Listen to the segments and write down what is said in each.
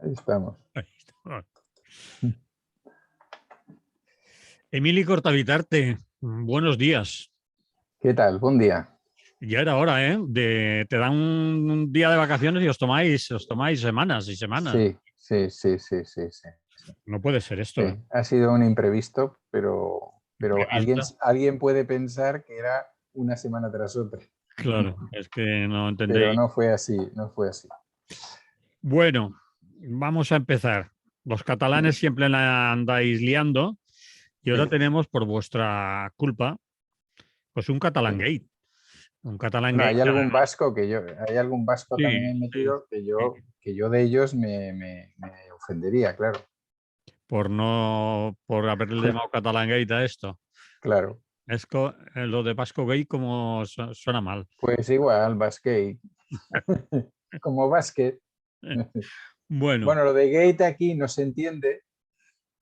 Ahí estamos. Ahí está. Emili Cortavitarte, buenos días. ¿Qué tal? Buen día. Ya era hora, ¿eh? Te dan un día de vacaciones y os tomáis semanas y semanas. Sí, sí, sí, sí, sí, sí, sí. No puede ser Sí, esto, ¿eh? ha sido un imprevisto, pero alguien, Imprevista. alguien puede pensar que era una semana tras otra. Claro, es que no Pero entendéis. no fue así, no fue así. Bueno, vamos a empezar. Los catalanes siempre la andáis liando y ahora Sí, tenemos por vuestra culpa, pues un Catalan sí. Gate. Un Catalan Bueno, Gate, hay algún vasco sí, también sí, metido que sí. yo de ellos me ofendería, claro, Por haberle llamado Catalan Gate a esto. claro. Lo de Vasco Gay como suena mal. Pues igual, basquet, como básquet. Bueno, Bueno, lo de gate aquí no se entiende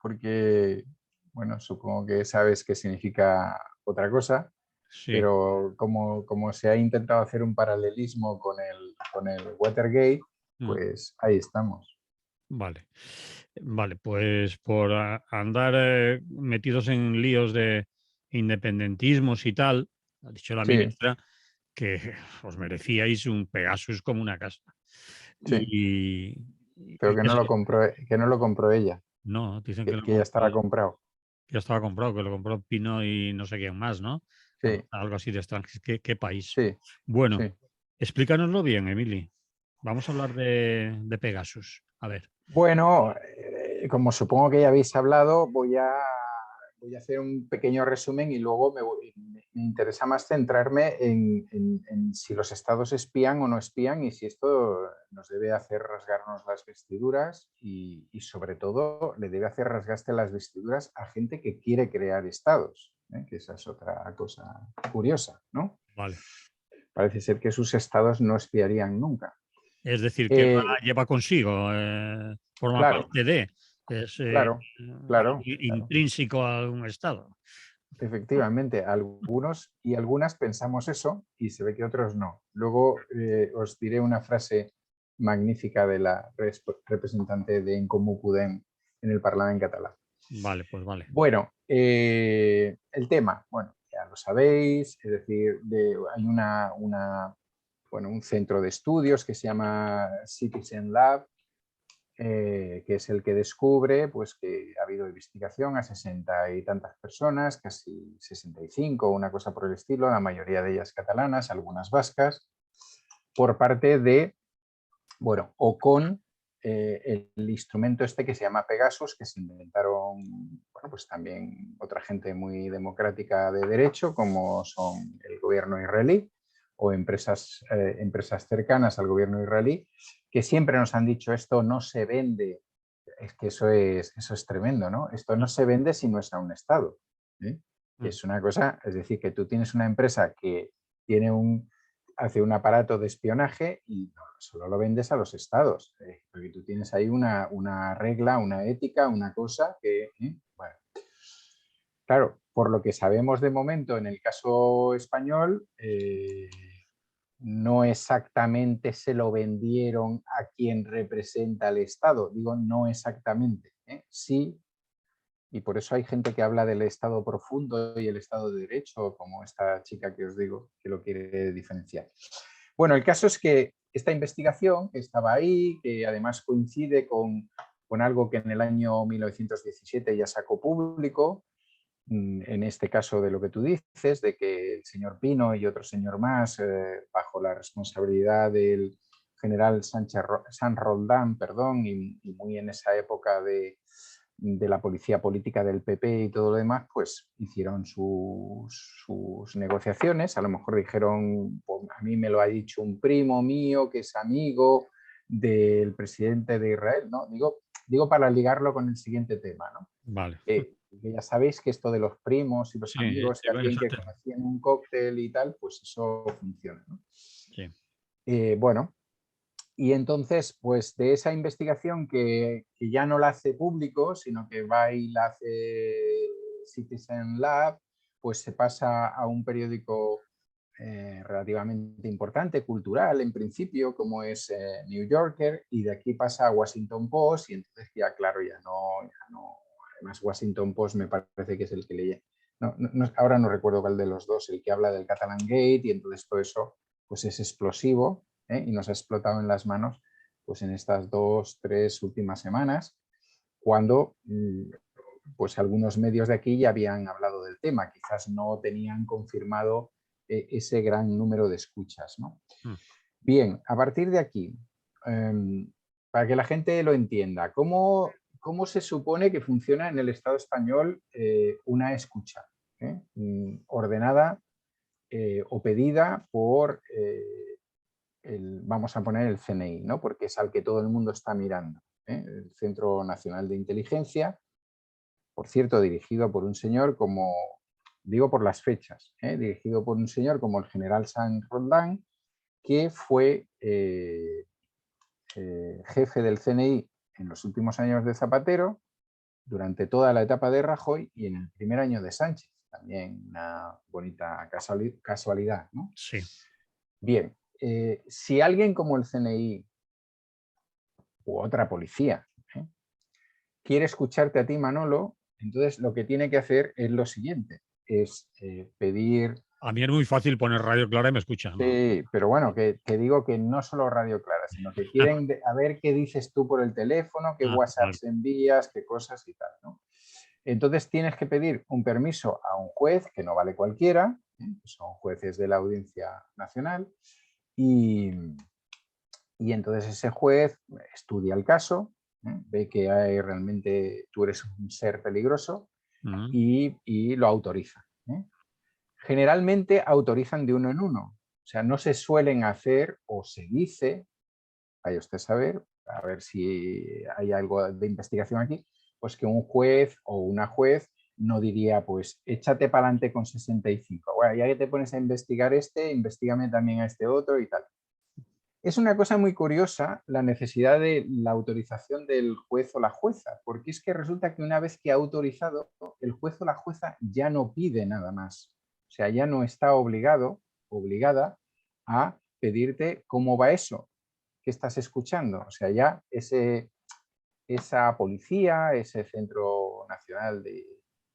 porque, bueno, supongo que sabes qué significa otra cosa, sí, pero como se ha intentado hacer un paralelismo con el Watergate, mm, pues ahí estamos. vale. Vale, pues por andar metidos en líos de independentismos y tal, ha dicho la Sí, ministra que os merecíais un Pegasus como una casa. sí, Y, pero y que que no lo compró ella, no, dicen que que, lo que ya estaba compró, comprado. ya estaba comprado, que lo compró Pino y no sé quién más, ¿no? Sí, Algo así de extranjero. ¿Qué país? sí, Bueno, sí. explícanoslo bien, Emily. Vamos a hablar de Pegasus. A ver. Bueno, como supongo que ya habéis hablado, voy a hacer un pequeño resumen y luego me interesa más centrarme en si los estados espían o no espían y si esto nos debe hacer rasgarnos las vestiduras y sobre todo le debe hacer rasgarse las vestiduras a gente que quiere crear estados, que esa es otra cosa curiosa, ¿no? Vale. Parece ser que sus estados no espiarían nunca. Es decir, que Eh, lleva consigo, forma claro, parte de, es claro, algo claro, claro. intrínseco a un Estado. Efectivamente, algunos y algunas pensamos eso y se ve que otros no. Luego os diré una frase magnífica de la representante de En Comú Podem en el Parlamento catalán. Vale, pues vale. Bueno, el tema, bueno, ya lo sabéis, es decir, hay bueno, un centro de estudios que se llama Citizen Lab, que es el que descubre pues, que ha habido investigación a 60 y tantas personas, casi 65, una cosa por el estilo, la mayoría de ellas catalanas, algunas vascas, por parte de, bueno, o con el instrumento este que se llama Pegasus, que se inventaron, bueno, pues también otra gente muy democrática de derecho, como son el gobierno israelí o empresas cercanas al gobierno israelí, que siempre nos han dicho esto no se vende. Es que eso es tremendo, ¿no? Esto no Mm, se vende si no es a un Estado. ¿Eh? Que mm. es una cosa, es decir, que tú tienes una empresa que tiene hace un aparato de espionaje y no, solo lo vendes a los Estados. Porque tú tienes ahí una regla, una ética, una cosa que, bueno, claro, por lo que sabemos de momento en el caso español, no exactamente se lo vendieron a quien representa al Estado. Digo, no exactamente. Sí, y por eso hay gente que habla del Estado profundo y el Estado de Derecho, como esta chica que os digo, que lo quiere diferenciar. Bueno, el caso es que esta investigación que estaba ahí, que además coincide con algo que en el año 1917 ya sacó público, en este caso de lo que tú dices, de que el señor Pino y otro señor más, bajo la responsabilidad del general San Roldán, perdón, y muy en esa época de la policía política del PP y todo lo demás, pues hicieron sus negociaciones. A lo mejor dijeron, pues, a mí me lo ha dicho un primo mío que es amigo del presidente de Israel, ¿no? Digo para ligarlo con el siguiente tema, ¿no? Vale. Que ya sabéis que esto de los primos y los Sí, amigos sí, de bueno, alguien que conocí en un cóctel y tal, pues eso funciona, ¿no? sí. Bueno, y entonces, pues de esa investigación que ya no la hace público, sino que va y la hace Citizen Lab, pues se pasa a un periódico relativamente importante, cultural en principio, como es New Yorker, y de aquí pasa a Washington Post, y entonces ya, claro, ya no. Además, Washington Post me parece que es el que leí. Ahora no recuerdo cuál de los dos, el que habla del Catalan Gate, y entonces todo eso pues es explosivo, y nos ha explotado en las manos pues en estas 2, 3 últimas semanas, cuando pues algunos medios de aquí ya habían hablado del tema, quizás no tenían confirmado ese gran número de escuchas, ¿no? Bien, a partir de aquí, para que la gente lo entienda, ¿cómo se supone que funciona en el Estado español una escucha ordenada o pedida por, vamos a poner el CNI, ¿no? Porque es al que todo el mundo está mirando, el Centro Nacional de Inteligencia, por cierto, dirigido por un señor como, digo por las fechas, dirigido por un señor como el general San Roldán, que fue jefe del CNI en los últimos años de Zapatero, durante toda la etapa de Rajoy y en el primer año de Sánchez. También una bonita casualidad, ¿no? Sí. Bien, si alguien como el CNI u otra policía quiere escucharte a ti, Manolo, entonces lo que tiene que hacer es lo siguiente, es pedir... A mí es muy fácil poner Radio Clara y me escuchan, ¿no? Sí, pero bueno, que digo que no solo Radio Clara, sino que quieren a ver qué dices tú por el teléfono, qué WhatsApps envías, qué cosas y tal, ¿no? Entonces tienes que pedir un permiso a un juez, que no vale cualquiera, son jueces de la Audiencia Nacional, y entonces ese juez estudia el caso, ve que realmente tú eres un ser peligroso y lo autoriza. Generalmente autorizan de uno en uno, o sea, no se suelen hacer, o se dice, vaya usted a ver si hay algo de investigación aquí, pues que un juez o una juez no diría, pues échate para adelante con 65. Bueno, ya que te pones a investigar investigame también a este otro y tal. Es una cosa muy curiosa la necesidad de la autorización del juez o la jueza, porque es que resulta que una vez que ha autorizado, el juez o la jueza ya no pide nada más. O sea, ya no está obligada a pedirte cómo va eso, qué estás escuchando. O sea, ya esa policía, ese Centro Nacional de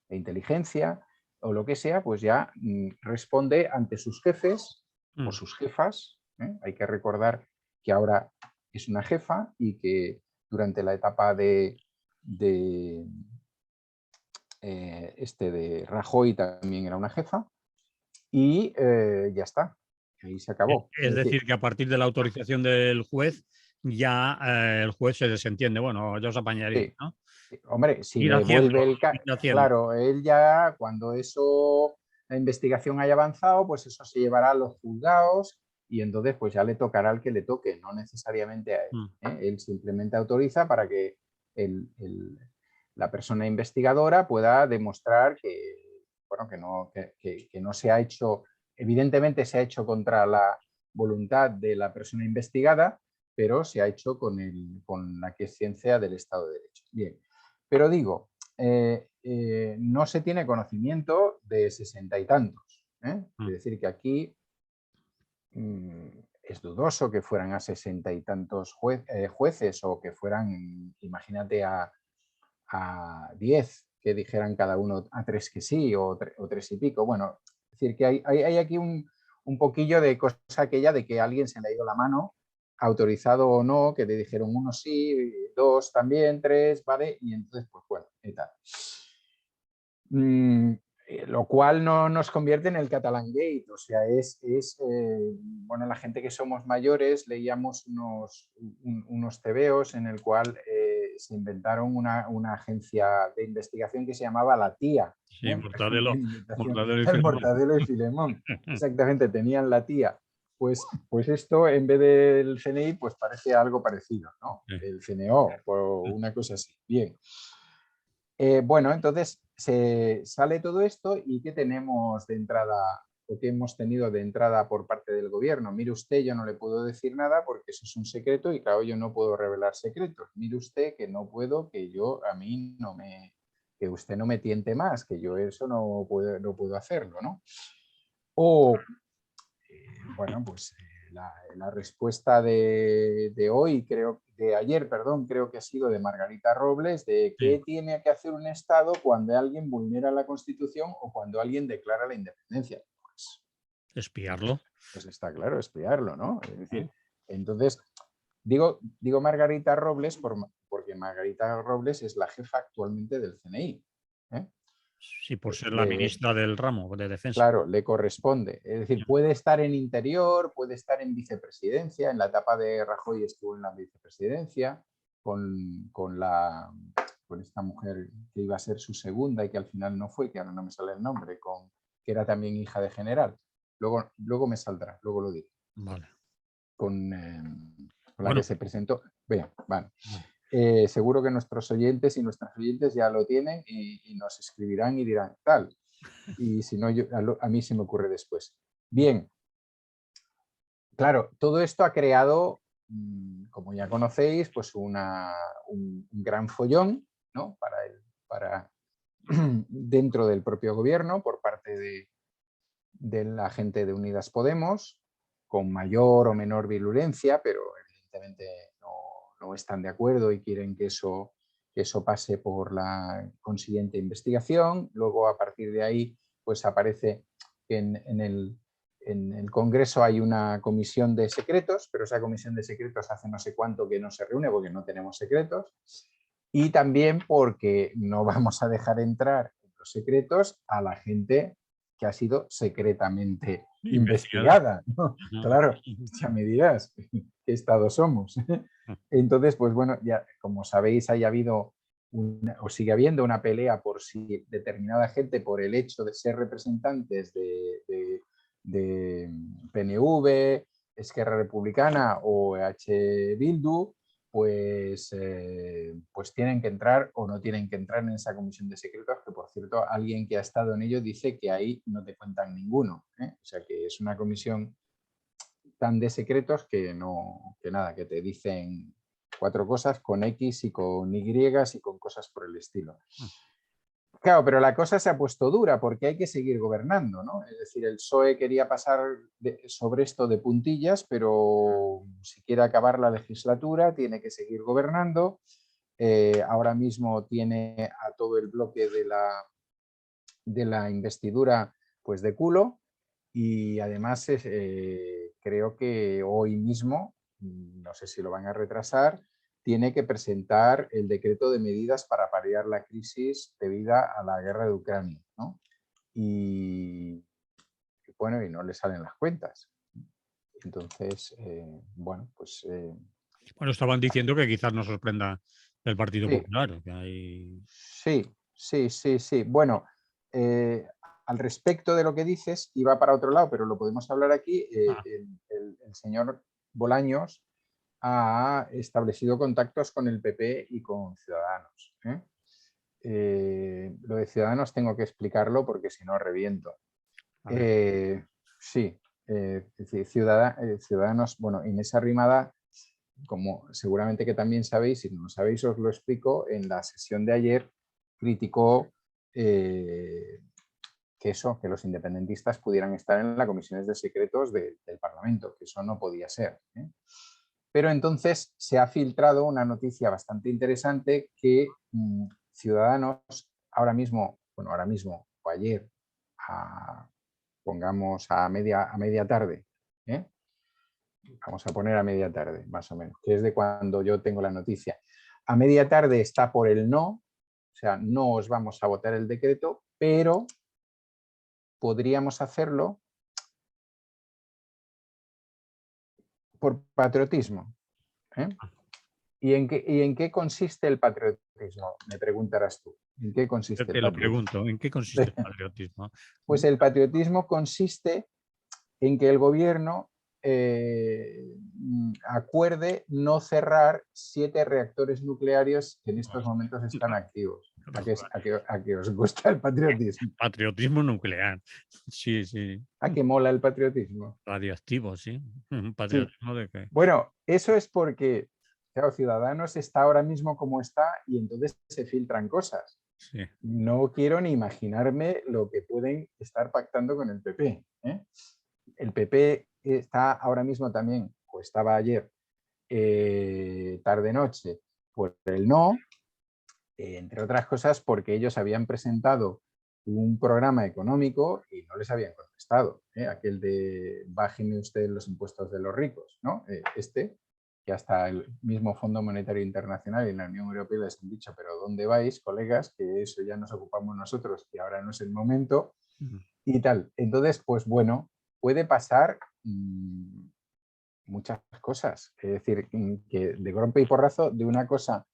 Inteligencia o lo que sea, pues ya responde ante sus jefes o sus jefas. Hay que recordar que ahora es una jefa y que durante la etapa de Rajoy también era una jefa, y ya está, ahí se acabó. Es decir, que a partir de la autorización del juez, ya el juez se desentiende. Bueno, ya os apañaréis, Sí. ¿no? Hombre, si Ir le haciendo, vuelve el ir haciendo. claro, él ya cuando la investigación haya avanzado, pues eso se llevará a los juzgados y entonces pues ya le tocará al que le toque, no necesariamente a él. Él simplemente autoriza para que la persona investigadora pueda demostrar que, bueno, que no se ha hecho, evidentemente se ha hecho contra la voluntad de la persona investigada, pero se ha hecho con la quiescencia del Estado de Derecho. Bien. Pero digo, no se tiene conocimiento de 60 y tantos. Es decir, que aquí es dudoso que fueran a 60 y tantos jueces o que fueran, imagínate, a 10 que dijeran cada uno a 3 que sí o 3 y pico. Bueno, es decir, que hay aquí un poquillo de cosa aquella de que a alguien se le ha ido la mano, autorizado o no, que le dijeron uno sí, 2 también, 3, ¿vale? Y entonces, pues bueno, y tal. Lo cual no nos convierte en el Catalan Gate, o sea, bueno, la gente que somos mayores leíamos unos tebeos en el cual se inventaron una agencia de investigación que se llamaba La Tía. Sí, Mortadelo, Mortadelo y El Filemón. Mortadelo y Filemón. Exactamente, tenían La Tía. Pues esto, en vez del CNI, pues parece algo parecido, ¿no? El CNO, o una cosa así. Bien. Bueno, entonces se sale todo esto y ¿qué tenemos de entrada o qué hemos tenido de entrada por parte del gobierno? Mire usted, yo no le puedo decir nada porque eso es un secreto y claro, yo no puedo revelar secretos. Mire usted que no puedo, que usted no me tiente más, que yo eso no puedo hacerlo, ¿no? O bueno, pues la respuesta de hoy, de ayer, perdón, creo que ha sido de Margarita Robles, de Sí. qué tiene que hacer un Estado cuando alguien vulnera la Constitución o cuando alguien declara la independencia. Espiarlo. Pues está claro, espiarlo, ¿no? Es decir, ¿No? entonces, digo Margarita Robles porque Margarita Robles es la jefa actualmente del CNI. ¿eh? Sí, por ser la ministra del ramo de defensa. Claro, le corresponde. Es decir, puede estar en interior, puede estar en vicepresidencia. En la etapa de Rajoy estuvo en la vicepresidencia con esta mujer que iba a ser su segunda y que al final no fue, que ahora no me sale el nombre, que era también hija de general. Luego me saldrá, luego lo digo. Vale. Con la Bueno, que se presentó. Bien, vale. vale. Seguro que nuestros oyentes y nuestras oyentes ya lo tienen y nos escribirán y dirán tal. Y si no, a mí se me ocurre después. Bien, claro, todo esto ha creado, como ya conocéis, pues un gran follón, ¿no? para dentro del propio gobierno por parte de la gente de Unidas Podemos, con mayor o menor virulencia, pero evidentemente no están de acuerdo y quieren que eso pase por la consiguiente investigación. Luego, a partir de ahí, pues aparece que en el Congreso hay una comisión de secretos, pero esa comisión de secretos hace no sé cuánto que no se reúne porque no tenemos secretos. Y también porque no vamos a dejar entrar en los secretos a la gente que ha sido secretamente Investigada. investigada, ¿no? Claro, ya me dirás qué estado somos. Entonces, pues bueno, ya como sabéis, haya habido o sigue habiendo una pelea por si determinada gente, por el hecho de ser representantes de PNV, Esquerra Republicana o EH Bildu, pues tienen que entrar o no tienen que entrar en esa comisión de secretos, que por cierto, alguien que ha estado en ello dice que ahí no te cuentan ninguno. O sea que es una comisión tan de secretos que nada, que te dicen 4 cosas con X y con Y y con cosas por el estilo. Claro, pero la cosa se ha puesto dura porque hay que seguir gobernando, ¿no? Es decir, el PSOE quería pasar sobre esto de puntillas, pero si quiere acabar la legislatura tiene que seguir gobernando. Ahora mismo tiene a todo el bloque de la investidura pues de culo y además creo que hoy mismo, no sé si lo van a retrasar, tiene que presentar el decreto de medidas para paliar la crisis debida a la guerra de Ucrania, ¿no? Y bueno, y no le salen las cuentas. Entonces, bueno, pues... Bueno, estaban diciendo que quizás nos sorprenda el Partido sí, Popular, que hay... sí. Bueno, al respecto de lo que dices, iba para otro lado, pero lo podemos hablar aquí. Ah, El señor Bolaños ha establecido contactos con el PP y con Ciudadanos. Lo de Ciudadanos tengo que explicarlo porque si no reviento. a ver. Sí, es decir, Ciudadanos, bueno, Inés Arrimada, como seguramente que también sabéis, si no lo sabéis os lo explico, en la sesión de ayer criticó que los independentistas pudieran estar en las comisiones de secretos del Parlamento, que eso no podía ser. Pero entonces se ha filtrado una noticia bastante interesante que Ciudadanos ahora mismo o ayer, pongamos a media tarde, vamos a poner a media tarde más o menos, que es de cuando yo tengo la noticia. A media tarde está por el no, o sea, no os vamos a votar el decreto, pero podríamos hacerlo por patriotismo. ¿Y en qué consiste el patriotismo? Me preguntarás tú. ¿En qué consiste el Te lo patriotismo? pregunto, ¿en qué consiste el patriotismo? Pues el patriotismo consiste en que el gobierno acuerde no cerrar 7 reactores nucleares que en estos momentos están activos. ¿A qué os gusta el patriotismo? Patriotismo nuclear. Sí, sí. ¿A qué mola el patriotismo? Radioactivo, sí. Un Sí. patriotismo de que... Bueno, eso es porque, claro, Ciudadanos está ahora mismo como está y entonces se filtran cosas. Sí. No quiero ni imaginarme lo que pueden estar pactando con el PP. El PP está ahora mismo también, o estaba ayer, tarde-noche, por el no, entre otras cosas porque ellos habían presentado un programa económico y no les habían contestado. Aquel de bájenme usted los impuestos de los ricos, ¿no? Que hasta el mismo Fondo Monetario Internacional y la Unión Europea les han dicho, pero ¿dónde vais, colegas? Que eso ya nos ocupamos nosotros y ahora no es el momento y tal. Entonces, pues bueno, puede pasar muchas cosas. Es decir, que de golpe y porrazo de una cosa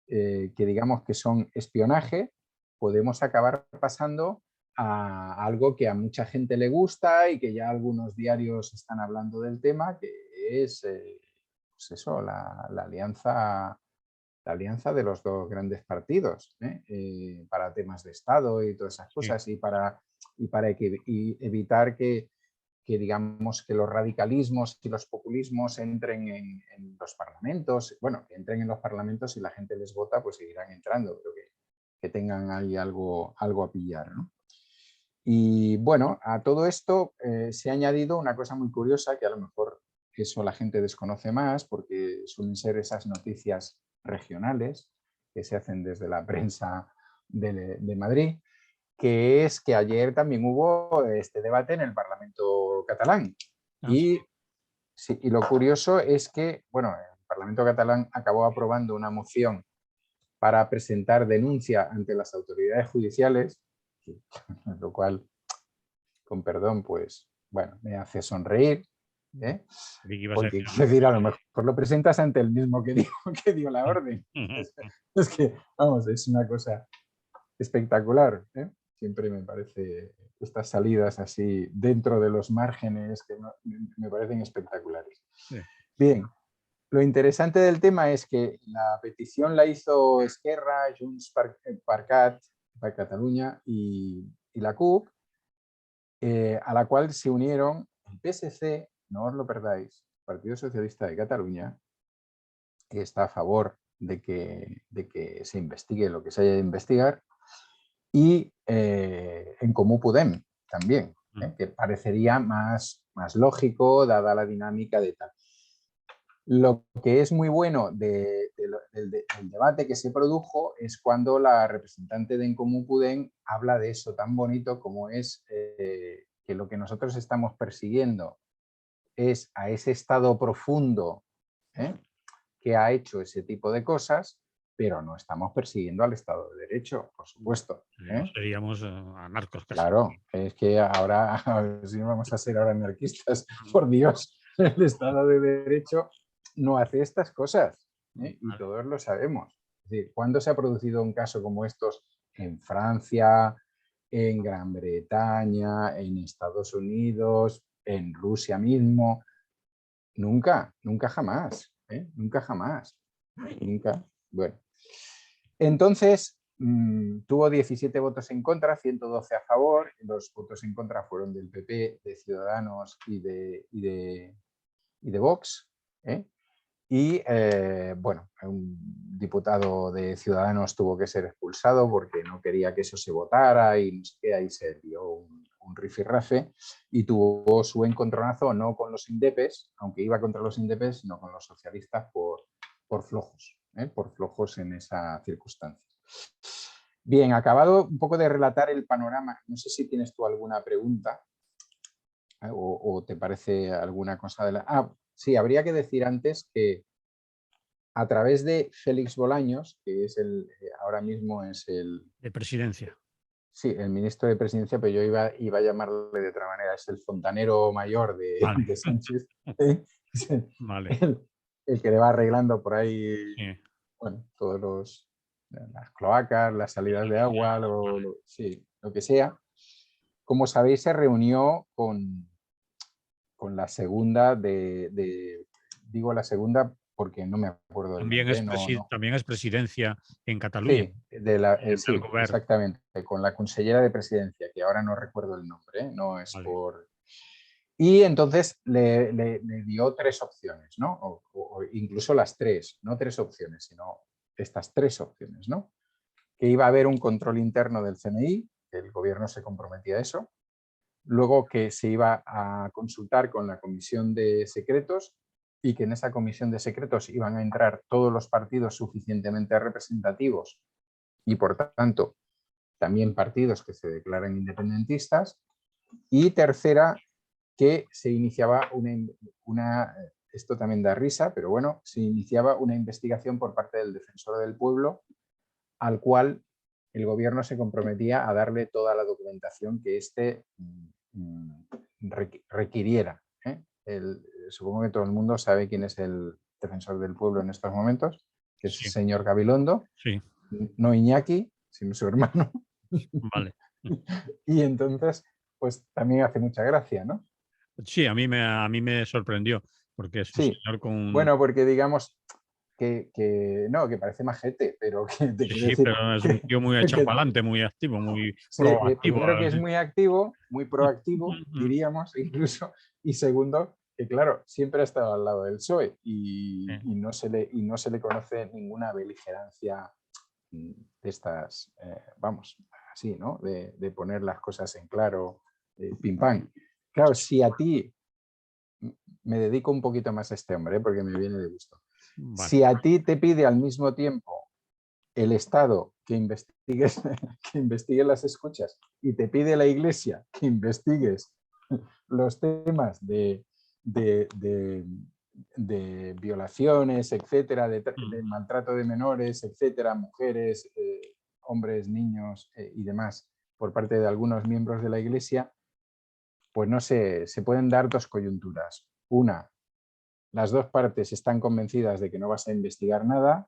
que digamos que son espionaje, podemos acabar pasando a algo que a mucha gente le gusta y que ya algunos diarios están hablando del tema, que es pues eso, la alianza de los dos grandes partidos para temas de Estado y todas esas cosas y evitar que digamos que los radicalismos y los populismos entren en los parlamentos, bueno, que entren en los parlamentos y la gente les vota, pues seguirán entrando, pero que tengan ahí algo a pillar, ¿no? Y bueno, a todo esto se ha añadido una cosa muy curiosa que a lo mejor eso la gente desconoce más porque suelen ser esas noticias regionales que se hacen desde la prensa de Madrid, que es que ayer también hubo este debate en el Parlamento catalán. Y, sí, y lo curioso es que, bueno, el Parlamento catalán acabó aprobando una moción para presentar denuncia ante las autoridades judiciales, lo cual, con perdón, pues, bueno, me hace sonreír, porque quiero decir, a lo mejor lo presentas ante el mismo que dio la orden. Es que, vamos, es una cosa espectacular, Siempre me parece estas salidas así dentro de los márgenes que me parecen espectaculares. Sí. Bien, lo interesante del tema es que la petición la hizo Esquerra, Junts per Catalunya y la CUP, a la cual se unieron el PSC, no os lo perdáis, Partido Socialista de Cataluña, que está a favor de que se investigue lo que se haya de investigar, y En Comú Podem también, que parecería más lógico dada la dinámica de tal. Lo que es muy bueno del debate que se produjo es cuando la representante de En Comú Podem habla de eso tan bonito como es que lo que nosotros estamos persiguiendo es a ese estado profundo que ha hecho ese tipo de cosas, pero no estamos persiguiendo al Estado de Derecho, por supuesto. Seríamos anarcos casi. Claro, es que ahora, a ver si vamos a ser ahora anarquistas, por Dios, el Estado de Derecho no hace estas cosas, y todos lo sabemos. Es decir, ¿cuándo se ha producido un caso como estos en Francia, en Gran Bretaña, en Estados Unidos, en Rusia mismo? Nunca, nunca jamás, nunca jamás, nunca. Bueno, entonces tuvo 17 votos en contra, 112 a favor. Los votos en contra fueron del PP, de Ciudadanos y de Vox. Y bueno, un diputado de Ciudadanos tuvo que ser expulsado porque no quería que eso se votara y no sé qué, ahí se dio un rifirrafe y tuvo su encontronazo no con los indepes, aunque iba contra los indepes, sino con los socialistas por flojos en esa circunstancia. Bien, acabado un poco de relatar el panorama, no sé si tienes tú alguna pregunta o te parece alguna cosa de la... Ah, sí, habría que decir antes que a través de Félix Bolaños, que es ahora mismo es el... De presidencia. Sí, el ministro de Presidencia, pero yo iba a llamarle de otra manera, es el fontanero mayor de Sánchez, Vale. el que le va arreglando por ahí, bueno, las cloacas, las salidas de agua, lo que sea. Como sabéis, se reunió con la segunda digo la segunda porque no me acuerdo del nombre. También es presidencia en Cataluña. Sí, sí, exactamente, con la consellera de Presidencia, que ahora no recuerdo el nombre, no es por... Y entonces le dio 3 opciones, ¿no? O incluso las 3, no 3 opciones, sino estas 3 opciones, ¿no? Que iba a haber un control interno del CNI, que el gobierno se comprometía a eso, luego que se iba a consultar con la Comisión de Secretos y que en esa Comisión de Secretos iban a entrar todos los partidos suficientemente representativos y, por tanto, también partidos que se declaran independentistas. Y tercera, que se iniciaba esto también da risa, pero bueno, se iniciaba una investigación por parte del Defensor del Pueblo, al cual el gobierno se comprometía a darle toda la documentación que éste requiriera. Supongo que todo el mundo sabe quién es el Defensor del Pueblo en estos momentos, que es el señor Gabilondo, sí. No Iñaki, sino su hermano. Vale. Y entonces, pues también hace mucha gracia, ¿no? Sí, a mí me sorprendió, porque es un Sí, señor con... bueno, porque digamos no, que parece majete, pero que te quiero Sí, decir pero es un tío muy echado que para adelante, muy activo, muy sí, proactivo. primero que es muy activo, muy proactivo, diríamos incluso, y segundo, que claro, siempre ha estado al lado del PSOE y no se le conoce ninguna beligerancia de estas, vamos, así, ¿no? De poner las cosas en claro, pim pam. Claro, si a ti, me dedico un poquito más a este hombre, porque me viene de gusto. Vale. Si a ti te pide al mismo tiempo el Estado que investigues, que investigue las escuchas y te pide la Iglesia que investigues los temas de violaciones, etcétera, de maltrato de menores, etcétera, mujeres, hombres, niños y demás, por parte de algunos miembros de la Iglesia, pues no sé, se pueden dar dos coyunturas. Una, las dos partes están convencidas de que no vas a investigar nada,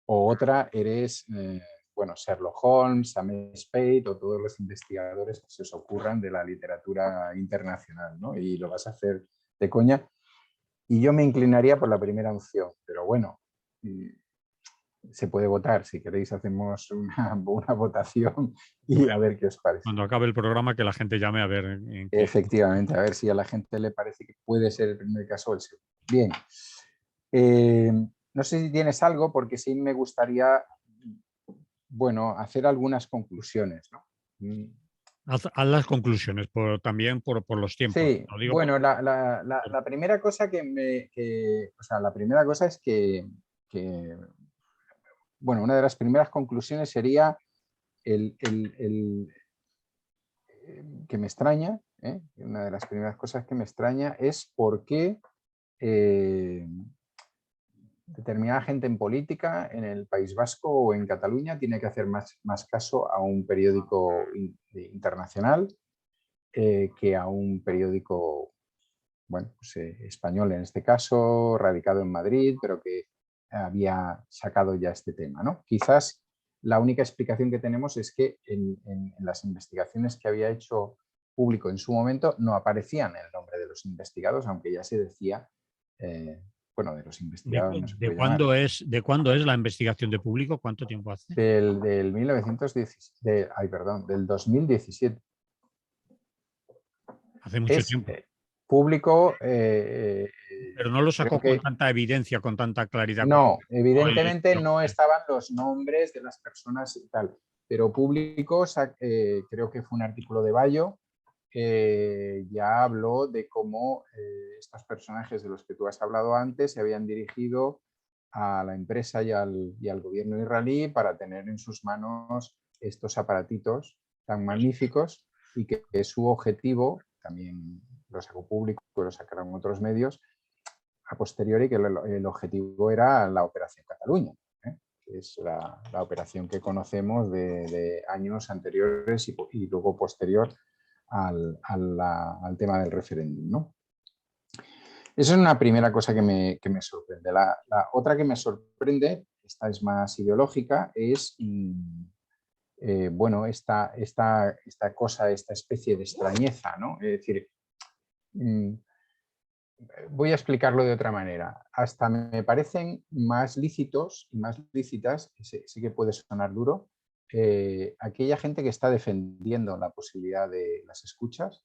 o otra, eres, bueno, Sherlock Holmes, Sam Spade o todos los investigadores que se os ocurran de la literatura internacional, ¿no? Y lo vas a hacer de coña. Y yo me inclinaría por la primera opción, pero bueno, se puede votar. Si queréis hacemos una votación y a ver qué os parece. Cuando acabe el programa, que la gente llame a ver en qué... Efectivamente, a ver si a la gente le parece que puede ser el primer caso o el segundo. Bien. No sé si tienes algo, porque sí me gustaría, bueno, hacer algunas conclusiones, ¿no? Haz las conclusiones, también por los tiempos. Sí, Lo digo bueno, la primera cosa o sea, la primera cosa es que, bueno, una de las primeras conclusiones sería que me extraña, una de las primeras cosas que me extraña es por qué determinada gente en política en el País Vasco o en Cataluña tiene que hacer más caso a un periódico internacional que a un periódico, bueno, pues, español en este caso, radicado en Madrid, pero que había sacado ya este tema, ¿no? Quizás la única explicación que tenemos es que en las investigaciones que había hecho público en su momento no aparecían el nombre de los investigados, aunque ya se decía, bueno, de los investigados no se puede llamar. ¿De cuándo es la investigación de Público? ¿Cuánto tiempo hace? Del 1917, perdón, del 2017. Hace mucho Es tiempo. público. Pero no lo Creo sacó con que tanta evidencia, con tanta claridad. no, evidentemente no estaban los nombres de las personas y tal, pero público, creo que fue un artículo de Bayo, ya habló de cómo estos personajes de los que tú has hablado antes se habían dirigido a la empresa y al gobierno israelí para tener en sus manos estos aparatitos tan magníficos y que su objetivo, también lo sacó público, lo sacaron otros medios, a posteriori, que el objetivo era la Operación Cataluña, que es la operación que conocemos de años anteriores y luego posterior al tema del referéndum, ¿no? Esa es una primera cosa que me sorprende. La otra que me sorprende, esta es más ideológica, es bueno, esta cosa, esta especie de extrañeza, ¿no? Es decir, voy a explicarlo de otra manera. Hasta me parecen más lícitos y más lícitas, sí que puede sonar duro, aquella gente que está defendiendo la posibilidad de las escuchas.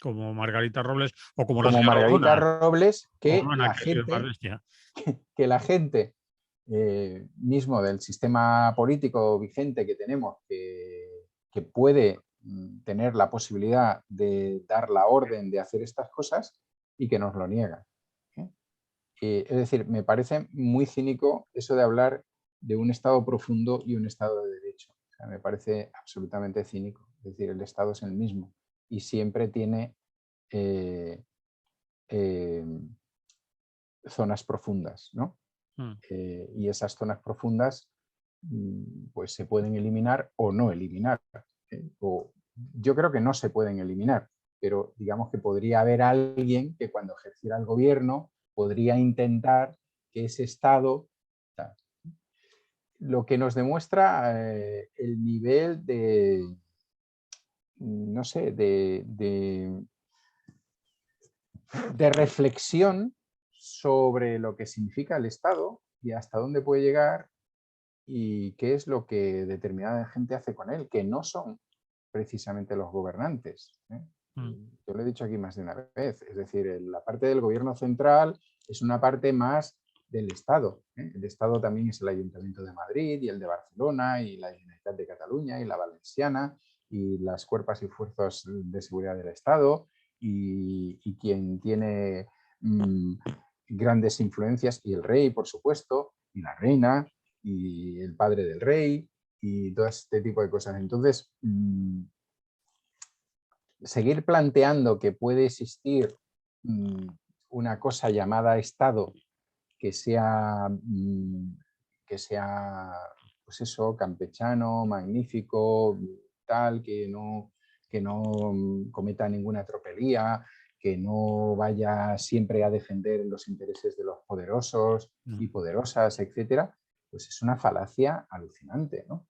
Como Margarita Robles o como la Como señora Margarita Olona. Robles, Olona, que es más bestia. que la gente mismo del sistema político vigente que tenemos, que puede tener la posibilidad de dar la orden de hacer estas cosas y que nos lo niegan. Es decir, me parece muy cínico eso de hablar de un Estado profundo y un Estado de derecho. O sea, me parece absolutamente cínico. Es decir, el Estado es el mismo y siempre tiene eh, eh, zonas profundas, ¿no? Y esas zonas profundas pues se pueden eliminar o no eliminar. O, yo creo que no se pueden eliminar, pero digamos que podría haber alguien que cuando ejerciera el gobierno podría intentar que ese Estado... Lo que nos demuestra el nivel de, no sé, de reflexión sobre lo que significa el Estado y hasta dónde puede llegar y qué es lo que determinada gente hace con él, que no son precisamente los gobernantes. Yo lo he dicho aquí más de una vez, es decir, la parte del gobierno central es una parte más del Estado. El Estado también es el Ayuntamiento de Madrid y el de Barcelona y la Generalitat de Cataluña y la Valenciana y las cuerpos y fuerzas de seguridad del Estado y quien tiene grandes influencias y el rey, por supuesto, y la reina y el padre del rey y todo este tipo de cosas. Entonces, seguir planteando que puede existir una cosa llamada Estado que sea, pues eso, campechano, magnífico, tal, que no cometa ninguna tropelía, que no vaya siempre a defender los intereses de los poderosos y poderosas, etcétera, pues es una falacia alucinante, ¿no?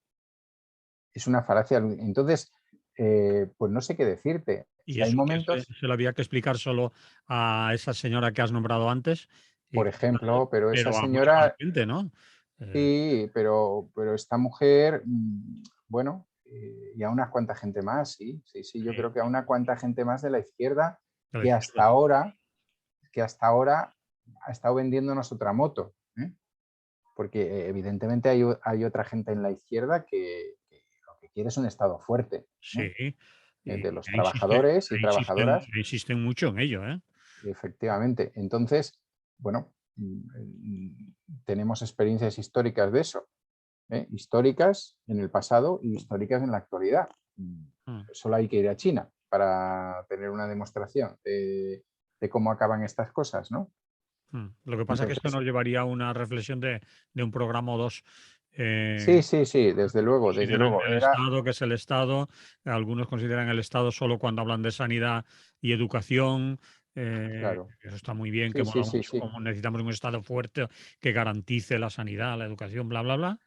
Es una falacia. Entonces, pues no sé qué decirte. Y Hay eso que momentos, se lo había que explicar solo a esa señora que has nombrado antes, y por ejemplo, pero esa pero a mucha más señora, gente, ¿no? sí, pero esta mujer, bueno, y a unas cuantas gente más, sí, sí, sí, yo creo que a una cuanta gente más de la izquierda de la que izquierda. hasta ahora, que hasta ahora ha estado vendiéndonos otra moto, porque evidentemente hay otra gente en la izquierda que lo que quiere es un Estado fuerte, Sí, y de los trabajadores y trabajadoras. insisten mucho en ello, ¿eh? Efectivamente. Entonces, bueno, tenemos experiencias históricas de eso, históricas en el pasado y históricas en la actualidad. Solo hay que ir a China para tener una demostración de cómo acaban estas cosas, ¿no? Lo que pasa es que esto Entonces, nos llevaría a una reflexión de un programa o dos. sí, sí, sí, desde luego, desde Consideran luego. el Estado, que es el Estado. Algunos consideran el Estado solo cuando hablan de sanidad y educación. Claro, Eso está muy bien, que sí, sí, mola sí, mucho, sí. como necesitamos un Estado fuerte que garantice la sanidad, la educación, bla, bla, bla.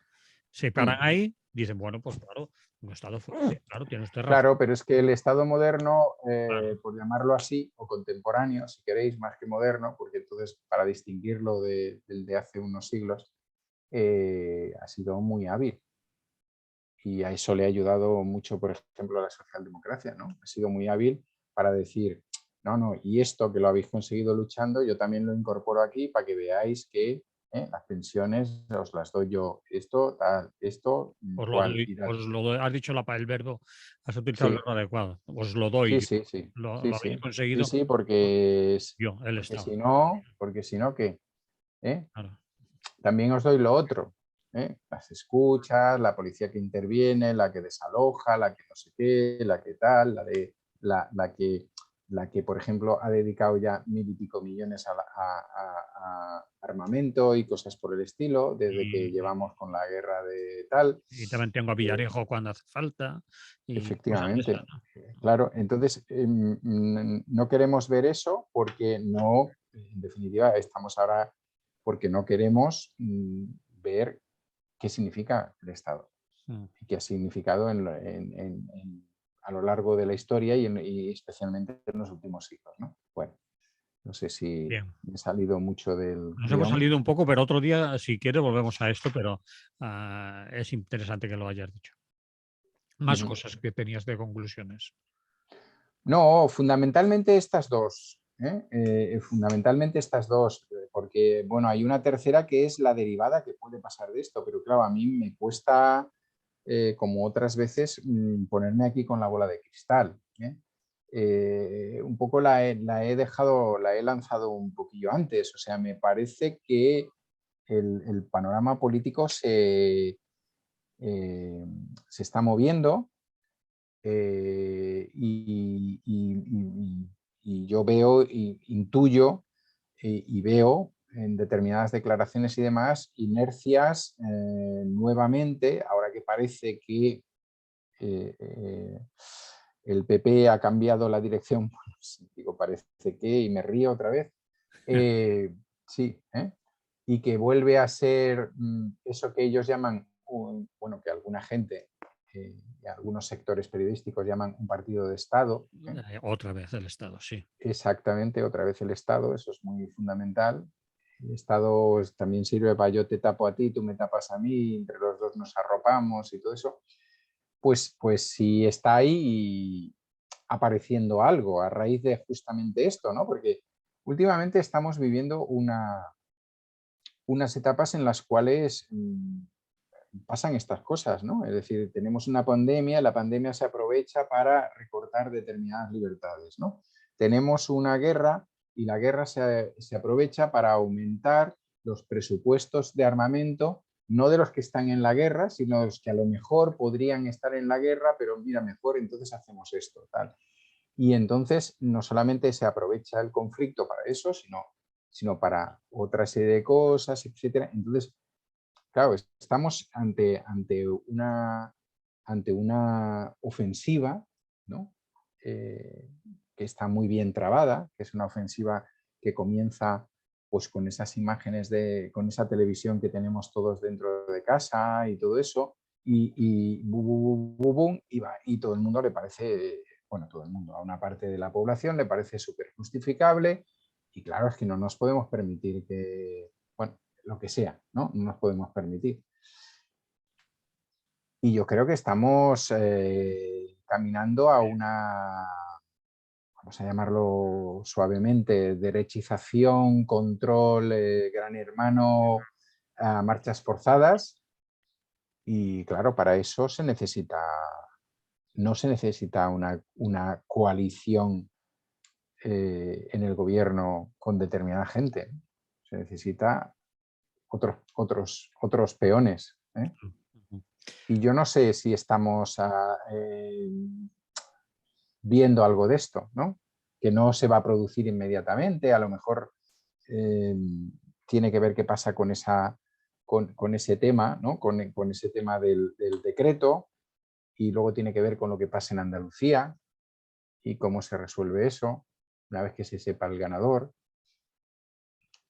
Se paran Mm. ahí, dicen, bueno, pues claro, un Estado fuerte, claro, tiene usted razón. Claro, pero es que el Estado moderno, Claro. por llamarlo así, o contemporáneo, si queréis, más que moderno, porque entonces para distinguirlo del de hace unos siglos, ha sido muy hábil. Y a eso le ha ayudado mucho, por ejemplo, a la socialdemocracia, ¿no? Ha sido muy hábil para decir, no, no, y esto que lo habéis conseguido luchando, yo también lo incorporo aquí para que veáis que las pensiones os las doy yo. Esto, tal, esto, Os lo cual, doy, y tal. os lo doy. Has dicho el verbo, has utilizado el Sí, verbo adecuado. Os lo doy sí, yo. sí, sí, sí, Lo habéis sí, sí, conseguido sí, yo, el Estado. porque si no, ¿qué? ¿Eh? Claro. También os doy lo otro, las escuchas, la policía que interviene, la que desaloja, la que no sé qué, la que tal, la que por ejemplo, ha dedicado ya 1.000 y pico millones a armamento y cosas por el estilo, desde que Y, llevamos con la guerra de tal. y también tengo a Eh, Villarejo cuando hace falta y cosas de esas, Efectivamente, ¿no? claro. Entonces, no queremos ver eso porque no, en definitiva, estamos ahora porque no queremos ver qué significa el Estado Mm. y qué ha significado a lo largo de la historia y especialmente en los últimos siglos, ¿no? Bueno, no sé si Bien. me he salido mucho del Nos hemos guión. salido un poco, pero otro día, si quieres, volvemos a esto, pero es interesante que lo hayas dicho. Más Ujú. cosas que tenías de conclusiones. No, fundamentalmente estas dos. Fundamentalmente estas dos, porque bueno, hay una tercera que es la derivada que puede pasar de esto, pero claro, a mí me cuesta como otras veces, ponerme aquí con la bola de cristal. Un poco la he lanzado un poquillo antes. O sea, me parece que el panorama político se está moviendo, y yo veo, intuyo y veo en determinadas declaraciones y demás inercias nuevamente, ahora que parece que el PP ha cambiado la dirección, pues, digo, parece que, y me río otra vez, sí, y que vuelve a ser eso que ellos llaman, bueno, que alguna gente y algunos sectores periodísticos llaman un partido de Estado. Otra vez el Estado, sí. Exactamente, otra vez el Estado, eso es muy fundamental. El Estado también sirve para yo te tapo a ti, tú me tapas a mí, entre los dos nos arropamos y todo eso. Pues si está ahí apareciendo algo a raíz de justamente esto, ¿no? Porque últimamente estamos viviendo unas etapas en las cuales pasan estas cosas, ¿no? Es decir, tenemos una pandemia, la pandemia se aprovecha para recortar determinadas libertades, ¿no? Tenemos una guerra y la guerra se aprovecha para aumentar los presupuestos de armamento, no de los que están en la guerra, sino de los que a lo mejor podrían estar en la guerra, pero mira, mejor, entonces hacemos esto, tal. Y entonces no solamente se aprovecha el conflicto para eso, sino para otra serie de cosas, etcétera. Entonces, claro, estamos ante una ofensiva, ¿no? Que está muy bien trabada, que es una ofensiva que comienza pues, con esas imágenes, con esa televisión que tenemos todos dentro de casa y todo eso, y bum, y va, y todo el mundo le parece, bueno, todo el mundo, a una parte de la población le parece súper justificable, y claro, es que no nos podemos permitir que, bueno, lo que sea, ¿no? No nos podemos permitir. Y yo creo que estamos caminando a una, vamos a llamarlo suavemente, derechización, control, gran hermano, a marchas forzadas. Y claro, para eso no se necesita una coalición en el gobierno con determinada gente. Se necesita otros peones. Y yo no sé si estamos viendo algo de esto, ¿no? Que no se va a producir inmediatamente, a lo mejor tiene que ver qué pasa con ese tema, ¿no? Con ese tema del decreto, y luego tiene que ver con lo que pasa en Andalucía y cómo se resuelve eso una vez que se sepa el ganador.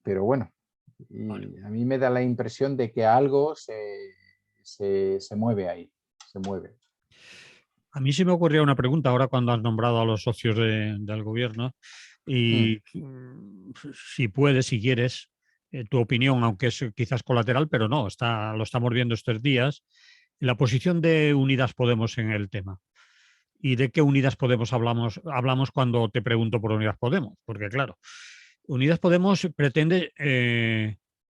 Pero bueno, y a mí me da la impresión de que algo se mueve ahí, se mueve. A mí se me ocurría una pregunta ahora cuando has nombrado a los socios del gobierno y si puedes, si quieres, tu opinión, aunque es quizás colateral, pero no, lo estamos viendo estos días, la posición de Unidas Podemos en el tema. ¿Y de qué Unidas Podemos hablamos cuando te pregunto por Unidas Podemos? Porque claro, Unidas Podemos pretende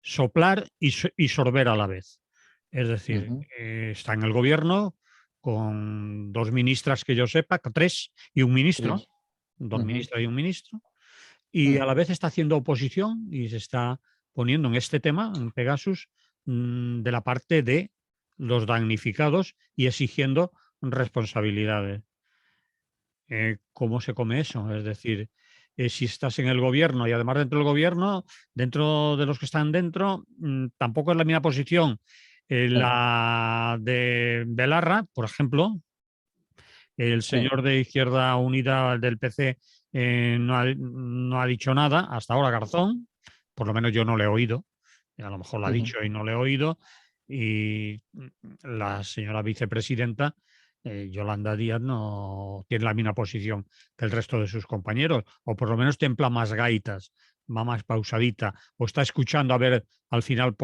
soplar y sorber a la vez. Es decir, está en el gobierno con dos ministras que yo sepa, tres y un ministro, dos ministras y un ministro, y a la vez está haciendo oposición y se está poniendo en este tema, en Pegasus, de la parte de los damnificados y exigiendo responsabilidades. ¿Cómo se come eso? Es decir, si estás en el gobierno y además dentro del gobierno, dentro de los que están dentro, tampoco es la misma posición la de Belarra, por ejemplo. El señor de Izquierda Unida del PC no ha dicho nada, hasta ahora Garzón, por lo menos yo no le he oído, a lo mejor lo ha dicho y no le he oído, y la señora vicepresidenta Yolanda Díaz no tiene la misma posición que el resto de sus compañeros, o por lo menos templa más gaitas, va más pausadita, o está escuchando a ver al final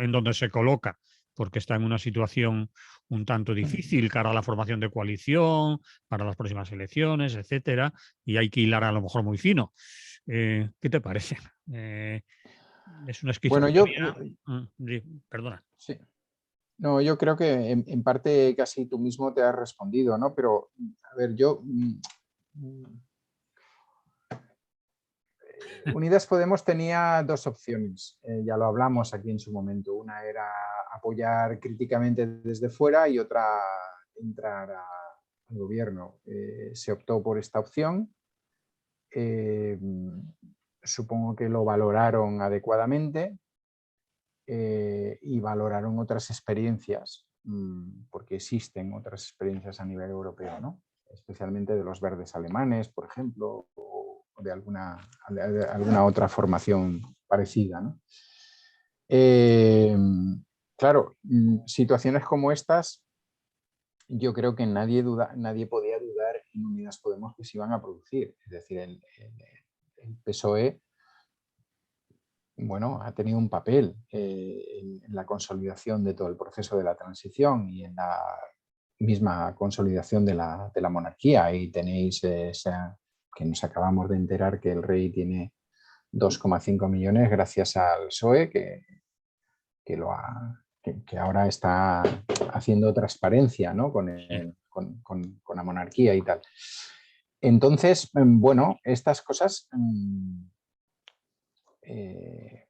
en dónde se coloca, porque está en una situación un tanto difícil cara a la formación de coalición, para las próximas elecciones, etcétera, y hay que hilar a lo mejor muy fino. ¿Qué te parece? Es una Bueno, yo... esquizofrenia. Perdona. Sí. No, yo creo que en parte casi tú mismo te has respondido, ¿no? Pero, a ver, Unidas Podemos tenía dos opciones, ya lo hablamos aquí en su momento. Una era apoyar críticamente desde fuera y otra entrar al gobierno. Se optó por esta opción. Supongo que lo valoraron adecuadamente y valoraron otras experiencias, porque existen otras experiencias a nivel europeo, ¿no? Especialmente de los verdes alemanes, por ejemplo, o de alguna otra formación parecida, ¿no? Claro, situaciones como estas, yo creo que nadie podía dudar en Unidas Podemos que se iban a producir. Es decir, el PSOE, bueno, ha tenido un papel en la consolidación de todo el proceso de la transición y en la misma consolidación de la monarquía. Ahí tenéis que nos acabamos de enterar que el rey tiene 2,5 millones gracias al PSOE, que ahora está haciendo transparencia, ¿no? con la monarquía y tal. Entonces, bueno, estas cosas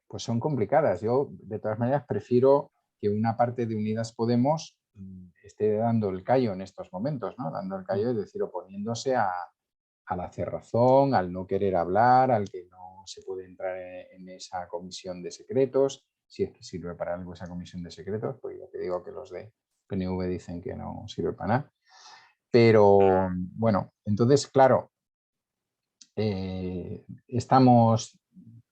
pues son complicadas. Yo, de todas maneras, prefiero que una parte de Unidas Podemos esté dando el callo en estos momentos, ¿no? Dando el callo, es decir, oponiéndose a la cerrazón, al no querer hablar, al que no se puede entrar en esa comisión de secretos, si es que sirve para algo esa comisión de secretos, porque ya te digo que los de PNV dicen que no sirve para nada. Pero bueno, entonces, claro, estamos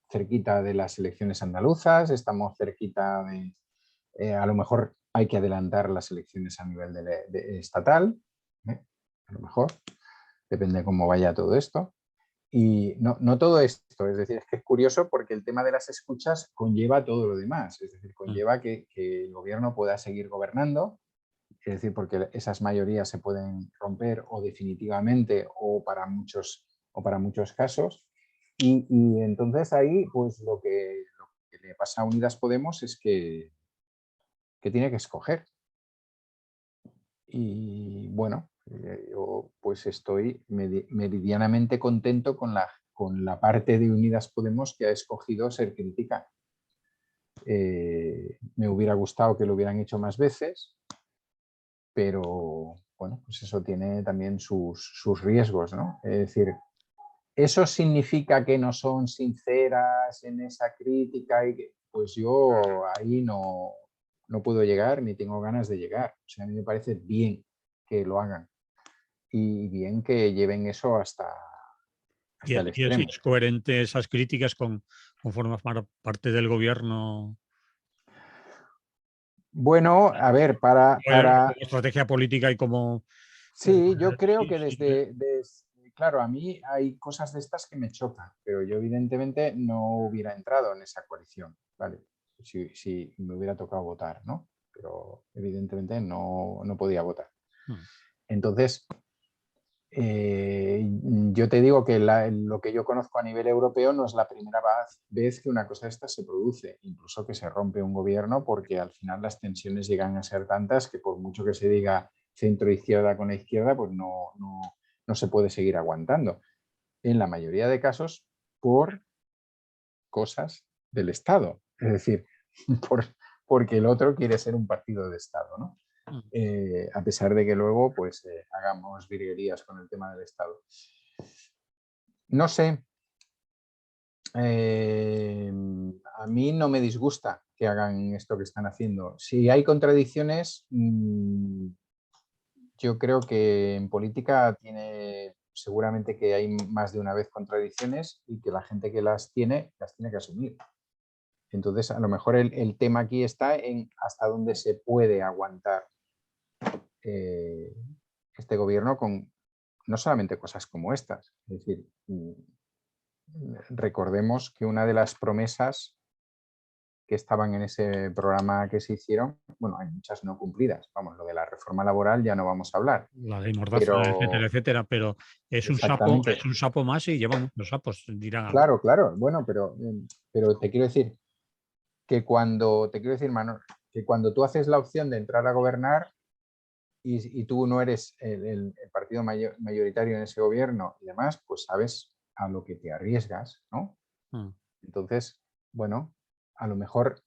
cerquita de las elecciones andaluzas, estamos cerquita de, a lo mejor hay que adelantar las elecciones a nivel estatal, a lo mejor, depende de cómo vaya todo esto. Y no todo esto, es decir, es que es curioso porque el tema de las escuchas conlleva todo lo demás, es decir, conlleva que el gobierno pueda seguir gobernando, es decir, porque esas mayorías se pueden romper o definitivamente o para muchos casos. Y entonces ahí, pues lo que le pasa a Unidas Podemos es que tiene que escoger. Y bueno, yo pues estoy meridianamente contento con la parte de Unidas Podemos que ha escogido ser crítica. Me hubiera gustado que lo hubieran hecho más veces, pero bueno, pues eso tiene también sus riesgos, ¿no? Es decir, ¿eso significa que no son sinceras en esa crítica? Pues yo ahí no puedo llegar ni tengo ganas de llegar. O sea, a mí me parece bien que lo hagan y bien que lleven eso hasta el extremo. ¿Es coherente esas críticas con formar parte del gobierno? Bueno, a ver, para... Como estrategia política y como... Sí, yo creo que claro, a mí hay cosas de estas que me chocan, pero yo evidentemente no hubiera entrado en esa coalición, ¿vale? Si me hubiera tocado votar, ¿no? Pero evidentemente no podía votar. Entonces, yo te digo que lo que yo conozco a nivel europeo no es la primera vez que una cosa de estas se produce, incluso que se rompe un gobierno, porque al final las tensiones llegan a ser tantas que por mucho que se diga centro-izquierda con la izquierda, pues no se puede seguir aguantando. En la mayoría de casos, por cosas del Estado, es decir, porque el otro quiere ser un partido de Estado, ¿no? A pesar de que luego pues hagamos virguerías con el tema del Estado. No sé, a mí no me disgusta que hagan esto que están haciendo. Si hay contradicciones, yo creo que en política seguramente que hay más de una vez contradicciones y que la gente que las tiene que asumir. Entonces, a lo mejor el tema aquí está en hasta dónde se puede aguantar este gobierno con no solamente cosas como estas. Es decir, recordemos que una de las promesas que estaban en ese programa que se hicieron, bueno, hay muchas no cumplidas. Vamos, lo de la reforma laboral ya no vamos a hablar. La ley Mordaza, etcétera, pero es un sapo más y lleva muchos sapos, dirán. Claro, bueno, pero te quiero decir que Manuel, que cuando tú haces la opción de entrar a gobernar y tú no eres el partido mayoritario en ese gobierno y demás, pues sabes a lo que te arriesgas, ¿no? Entonces, bueno, a lo mejor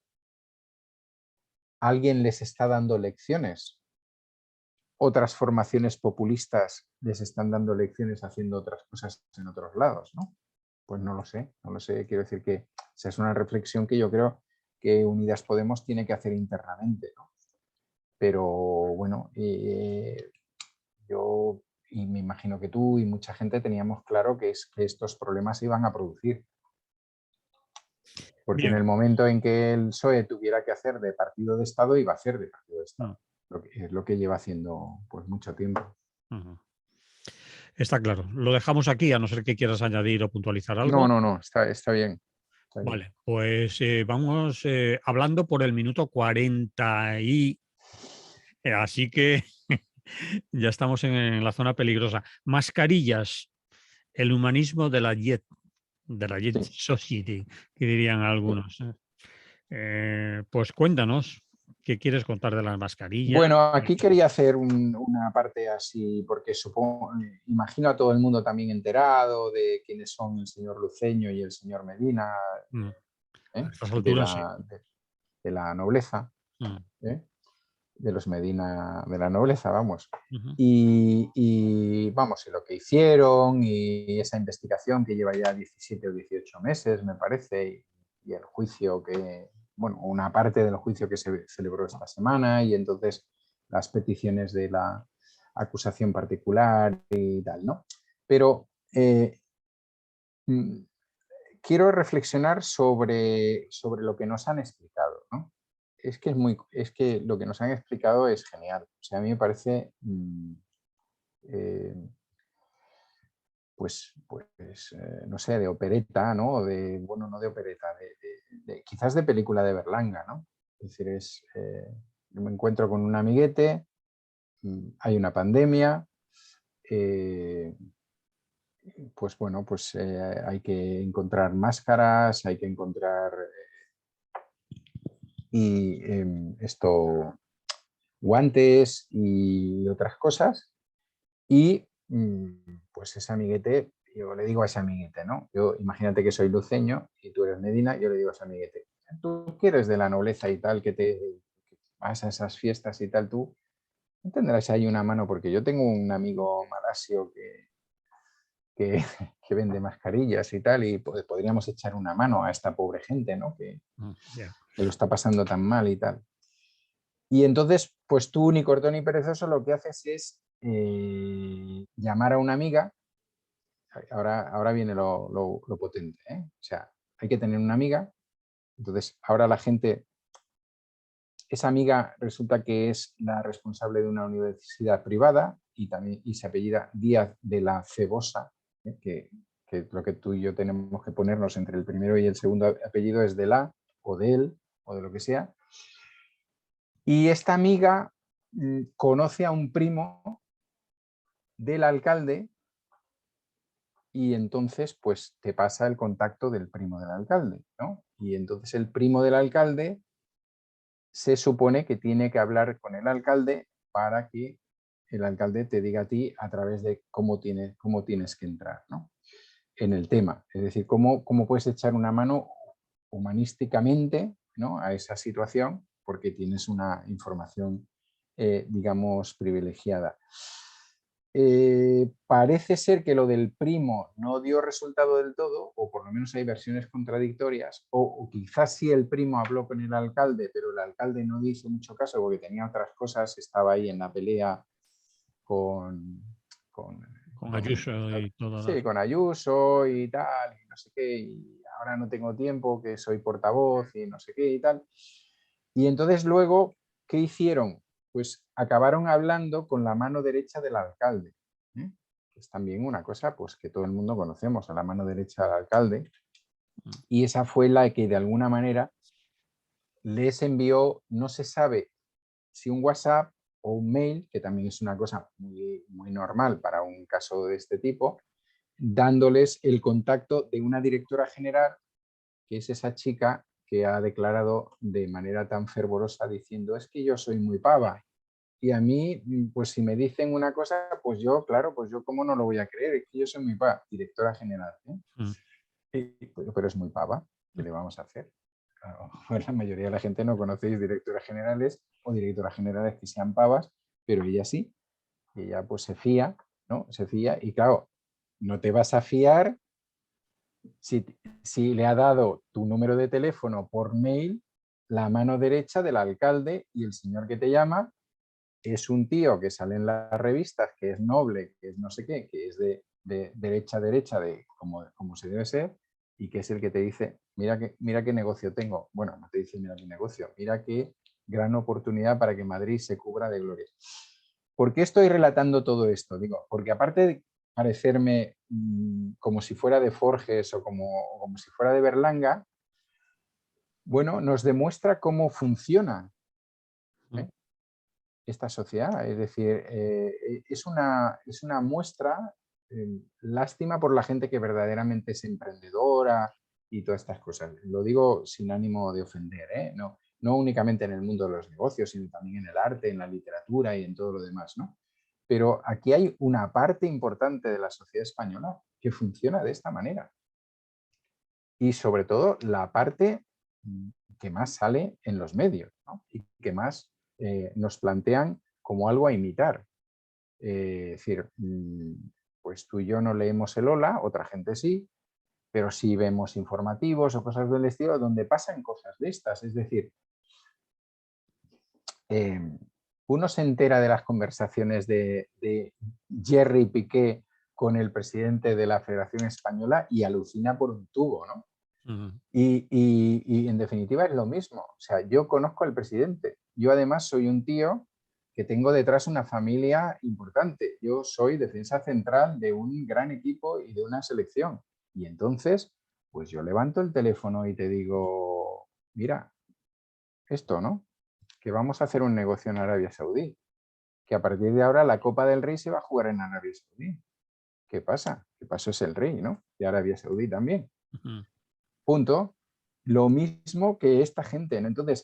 alguien les está dando lecciones. Otras formaciones populistas les están dando lecciones haciendo otras cosas en otros lados, ¿no? Pues no lo sé, no lo sé. Quiero decir que esa es una reflexión que yo creo que Unidas Podemos tiene que hacer internamente, ¿no? Pero bueno, yo y me imagino que tú y mucha gente teníamos claro que estos problemas se iban a producir. Porque en Bien. el momento en que el PSOE tuviera que hacer de partido de Estado, iba a hacer de partido de Estado. Es lo que lleva haciendo pues mucho tiempo. Está claro. Lo dejamos aquí, a no ser que quieras añadir o puntualizar algo. No, está bien. Está bien. Vale, pues vamos hablando por el minuto 40 y así que ya estamos en la zona peligrosa. Mascarillas, el humanismo de la Jet Sí, Society, que dirían sí. algunos. Pues cuéntanos, ¿qué quieres contar de las mascarillas? Bueno, aquí quería hacer una parte así, porque supongo, imagino a todo el mundo también enterado de quiénes son el señor Luceño y el señor Medina, Mm, a ¿eh? estas de, alturas sí. la, de la nobleza, Mm, ¿eh? De los Medina de la nobleza, vamos. ujú, Y vamos, y lo que hicieron y esa investigación que lleva ya 17 o 18 meses, me parece, y el juicio que, bueno, una parte del juicio que se celebró esta semana y entonces las peticiones de la acusación particular y tal, ¿no? Pero mm, quiero reflexionar sobre lo que nos han explicado, ¿no? Es que lo que nos han explicado es genial. O sea, a mí me parece, eh, no sé, de opereta, ¿no? Bueno, no de opereta, quizás de película de Berlanga, ¿no? Es decir, yo me encuentro con un amiguete, hay una pandemia, eh, pues bueno, pues hay que encontrar máscaras, hay que encontrar guantes y otras cosas. Y pues ese amiguete, yo le digo a ese amiguete, ¿no? Yo imagínate que soy luceño y tú eres Medina, yo le digo a ese amiguete, tú que eres de la nobleza y tal, que vas a esas fiestas y tal, tú no tendrás ahí una mano, porque yo tengo un amigo malasio que, que vende mascarillas y tal, y podríamos echar una mano a esta pobre gente, ¿no? yeah. Que lo está pasando tan mal y tal. Y entonces, pues tú, ni corto ni perezoso, lo que haces es llamar a una amiga. Ahora viene lo potente, ¿eh? O sea, hay que tener una amiga. Entonces, ahora la gente, esa amiga resulta que es la responsable de una universidad privada y se apellida Díaz de la Cebosa, ¿eh? Que lo que tú y yo tenemos que ponernos entre el primero y el segundo apellido es de la o de él o de lo que sea. Y esta amiga conoce a un primo del alcalde y entonces pues te pasa el contacto del primo del alcalde, ¿no? Y entonces el primo del alcalde se supone que tiene que hablar con el alcalde para que el alcalde te diga a ti a través de cómo tienes que entrar, ¿no? En el tema. Es decir, cómo puedes echar una mano humanísticamente, ¿no? A esa situación porque tienes una información, digamos, privilegiada. Parece ser que lo del primo no dio resultado del todo, o por lo menos hay versiones contradictorias, o quizás sí el primo habló con el alcalde, pero el alcalde no hizo mucho caso porque tenía otras cosas, estaba ahí en la pelea con, con, Con Ayuso y todo. sí, con Ayuso y tal, y no sé qué, y ahora no tengo tiempo, que soy portavoz y no sé qué y tal. Y entonces luego, ¿qué hicieron? Pues acabaron hablando con la mano derecha del alcalde, ¿eh? Que es también una cosa pues, que todo el mundo conocemos, a la mano derecha del alcalde. Y esa fue la que de alguna manera les envió, no se sabe si un WhatsApp o un mail, que también es una cosa muy normal para un caso de este tipo, dándoles el contacto de una directora general, que es esa chica que ha declarado de manera tan fervorosa diciendo es que yo soy muy pava. Y a mí, pues si me dicen una cosa, pues yo, claro, pues yo cómo no lo voy a creer, es que yo soy muy pava, directora general, pero es muy pava, ¿qué le vamos a hacer? Claro, pues la mayoría de la gente no conocéis directoras generales o directoras generales que sean pavas, pero ella sí, ella pues se fía, ¿no? Se fía y claro, no te vas a fiar si le ha dado tu número de teléfono por mail la mano derecha del alcalde y el señor que te llama es un tío que sale en las revistas, que es noble, que es no sé qué, que es de derecha a derecha, de como se debe ser, y que es el que te dice, mira qué negocio tengo. Bueno, no te dice mira qué negocio, mira qué gran oportunidad para que Madrid se cubra de gloria. ¿Por qué estoy relatando todo esto? Digo, porque aparte de parecerme como si fuera de Forges o como si fuera de Berlanga, bueno, nos demuestra cómo funciona esta sociedad. Es decir, es una muestra, lástima por la gente que verdaderamente es emprendedora y todas estas cosas. Lo digo sin ánimo de ofender, no únicamente en el mundo de los negocios, sino también en el arte, en la literatura y en todo lo demás, ¿no? Pero aquí hay una parte importante de la sociedad española que funciona de esta manera. Y sobre todo la parte que más sale en los medios, ¿no? Y que más nos plantean como algo a imitar. Es decir, pues tú y yo no leemos el Hola, otra gente sí, pero sí vemos informativos o cosas del estilo donde pasan cosas de estas. Es decir, uno se entera de las conversaciones de Jerry Piqué con el presidente de la Federación Española y alucina por un tubo, ¿no? Y en definitiva es lo mismo. O sea, yo conozco al presidente. Yo además soy un tío que tengo detrás una familia importante. Yo soy defensa central de un gran equipo y de una selección. Y entonces, pues yo levanto el teléfono y te digo, mira, esto, ¿no? Que vamos a hacer un negocio en Arabia Saudí. Que a partir de ahora la Copa del Rey se va a jugar en Arabia Saudí. ¿Qué pasa? ¿Qué pasó? Es el rey, ¿no? De Arabia Saudí también. Punto. Lo mismo que esta gente, ¿no? Entonces,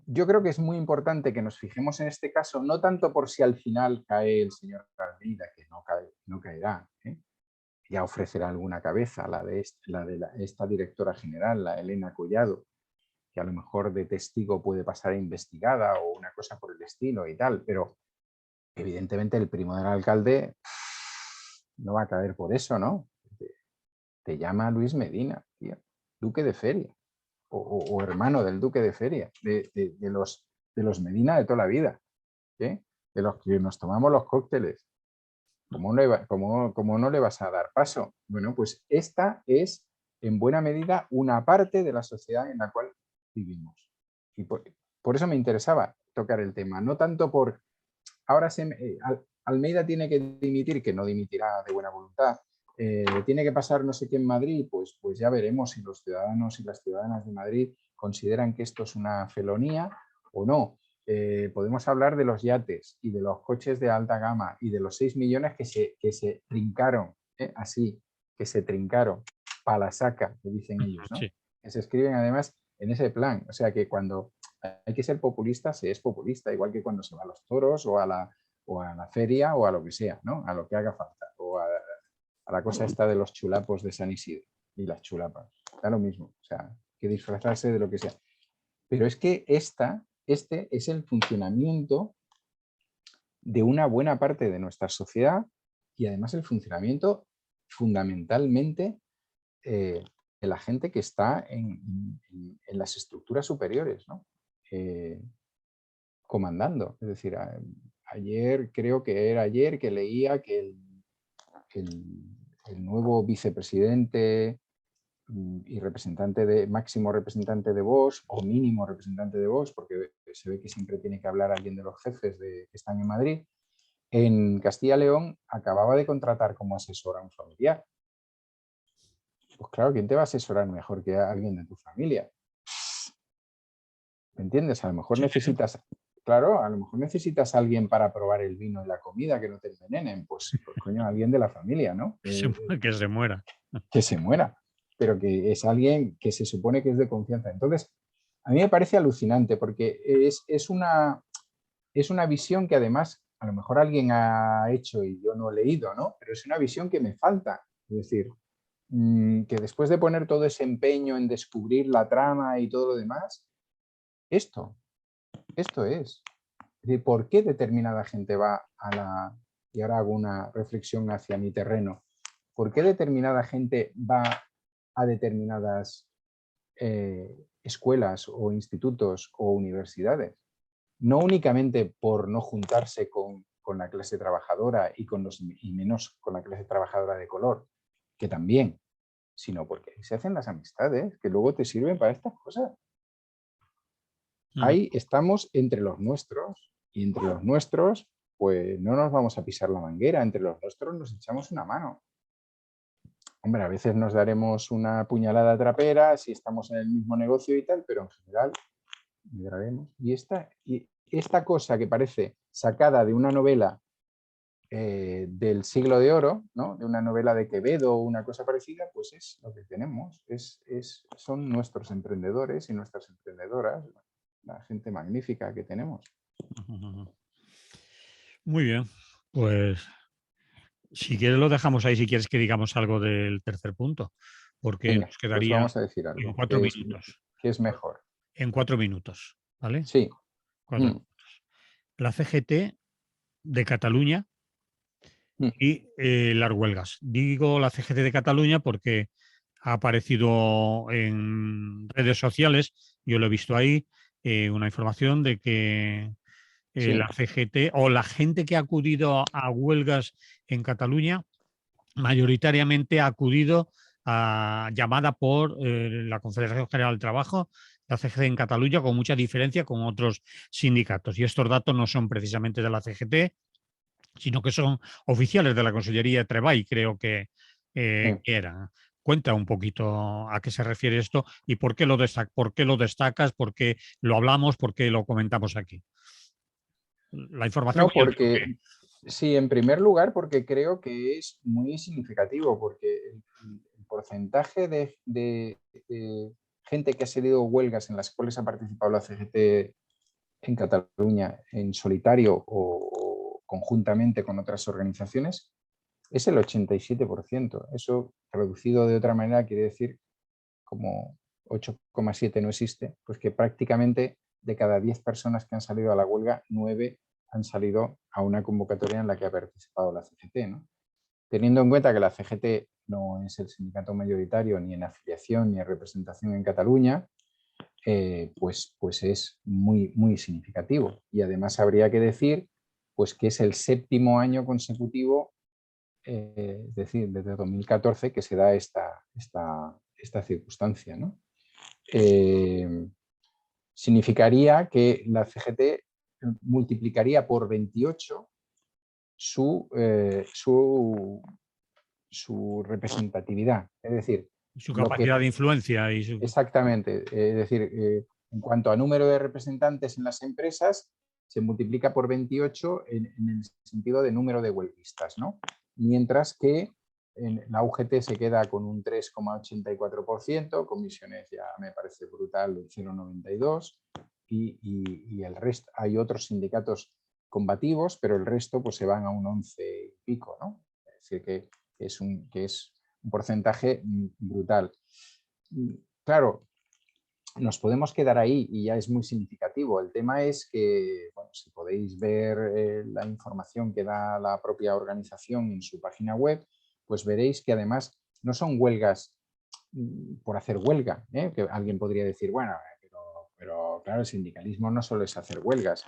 yo creo que es muy importante que nos fijemos en este caso, no tanto por si al final cae el señor Almeida, que no caerá, ya ofrecerá alguna cabeza, esta directora general, la Elena Collado, que a lo mejor de testigo puede pasar investigada o una cosa por el estilo y tal, pero evidentemente el primo del alcalde no va a caer por eso, ¿no? Te llama Luis Medina, tío, duque de Feria, o hermano del duque de Feria, de los Medina de toda la vida, de los que nos tomamos los cócteles. ¿Cómo no le vas a dar paso? Bueno, pues esta es en buena medida una parte de la sociedad en la cual vivimos. Y por eso me interesaba tocar el tema, no tanto por ahora Almeida tiene que dimitir, que no dimitirá de buena voluntad, tiene que pasar no sé qué en Madrid, pues ya veremos si los ciudadanos y las ciudadanas de Madrid consideran que esto es una felonía o no. Podemos hablar de los yates y de los coches de alta gama y de los 6 millones que se trincaron, así, que se trincaron, para la saca, que dicen ellos, ¿no? Sí. Que se escriben además en ese plan. O sea que cuando hay que ser populista, se es populista, igual que cuando se va a los toros o a la feria o a lo que sea, ¿no? A lo que haga falta. O a la cosa esta de los chulapos de San Isidro y las chulapas. Da lo mismo. O sea, que disfrazarse de lo que sea. Pero es que este es el funcionamiento de una buena parte de nuestra sociedad y además el funcionamiento fundamentalmente de la gente que está en las estructuras superiores, ¿no? Comandando. Es decir, ayer, creo que era ayer que leía que el nuevo vicepresidente y máximo representante de Vox o mínimo representante de Vox, porque se ve que siempre tiene que hablar alguien de los jefes que están en Madrid, en Castilla y León acababa de contratar como asesor a un familiar. Pues claro, ¿quién te va a asesorar mejor que alguien de tu familia? ¿Me entiendes? A lo mejor necesitas, claro, a lo mejor necesitas a alguien para probar el vino y la comida, que no te envenenen. Pues coño, alguien de la familia, ¿no? Que se muera. Que se muera. pero que es alguien que se supone que es de confianza. Entonces, a mí me parece alucinante porque es una visión que además a lo mejor alguien ha hecho y yo no he leído, ¿no? Pero es una visión que me falta. Es decir, que después de poner todo ese empeño en descubrir la trama y todo lo demás, esto es. Es decir, ¿por qué determinada gente va a la... Y ahora hago una reflexión hacia mi terreno. ¿Por qué determinada gente va a determinadas escuelas o institutos o universidades? No únicamente por no juntarse con la clase trabajadora y menos con la clase trabajadora de color, que también, sino porque se hacen las amistades que luego te sirven para estas cosas. Ahí estamos entre los nuestros y entre los nuestros pues no nos vamos a pisar la manguera, entre los nuestros nos echamos una mano. Hombre, a veces nos daremos una puñalada trapera si estamos en el mismo negocio y tal, pero en general migraremos. Y esta cosa que parece sacada de una novela del siglo de oro, ¿no? De una novela de Quevedo o una cosa parecida, pues es lo que tenemos. Son nuestros emprendedores y nuestras emprendedoras, la gente magnífica que tenemos. Muy bien, pues si quieres lo dejamos ahí, si quieres que digamos algo del tercer punto, porque Venga, nos pues quedaría vamos a decir en algo, 4 minutos. que es mejor. En 4 minutos, ¿vale? Sí. 4 minutos. La CGT de Cataluña y las huelgas. Digo la CGT de Cataluña porque ha aparecido en redes sociales, yo lo he visto ahí, una información de que la CGT o la gente que ha acudido a huelgas en Cataluña mayoritariamente ha acudido a llamada por la Confederación General del Trabajo, la CGT en Cataluña, con mucha diferencia con otros sindicatos. Y estos datos no son precisamente de la CGT, sino que son oficiales de la Consellería de Treball, creo que eran. Cuenta un poquito a qué se refiere esto y por qué lo destacas, por qué lo hablamos, por qué lo comentamos aquí. La información No, que yo digo porque que... sí, en primer lugar, porque creo que es muy significativo, porque el porcentaje de gente que ha salido huelgas en las cuales ha participado la CGT en Cataluña en solitario o conjuntamente con otras organizaciones es el 87%. Eso, traducido de otra manera, quiere decir, como 8,7 no existe, pues que prácticamente de cada 10 personas que han salido a la huelga, 9 han salido a una convocatoria en la que ha participado la CGT, ¿no? Teniendo en cuenta que la CGT no es el sindicato mayoritario ni en afiliación ni en representación en Cataluña, pues es muy, muy significativo. Y además habría que decir pues, que es el 7º año consecutivo, es decir, desde 2014, que se da esta circunstancia, ¿no? Significaría que la CGT multiplicaría por 28 su representatividad. Es decir, su capacidad de influencia y su... Exactamente. Es decir, en cuanto a número de representantes en las empresas, se multiplica por 28 en el sentido de número de huelguistas, ¿no? Mientras que en la UGT se queda con un 3,84%, comisiones ya me parece brutal, el 0,92%, y el resto, hay otros sindicatos combativos, pero el resto pues se van a un 11 y pico, ¿no? Es decir, que es un porcentaje brutal. Claro, nos podemos quedar ahí y ya es muy significativo. El tema es que, bueno, si podéis ver la información que da la propia organización en su página web, pues veréis que además no son huelgas por hacer huelga, que alguien podría decir, bueno, pero claro, el sindicalismo no solo es hacer huelgas,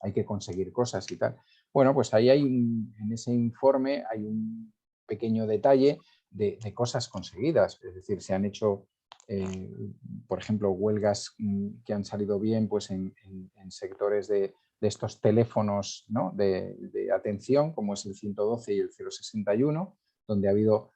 hay que conseguir cosas y tal. Bueno, pues ahí en ese informe hay un pequeño detalle de cosas conseguidas, es decir, se han hecho por ejemplo, huelgas que han salido bien pues en sectores de estos teléfonos, ¿no? de atención, como es el 112 y el 061, donde ha habido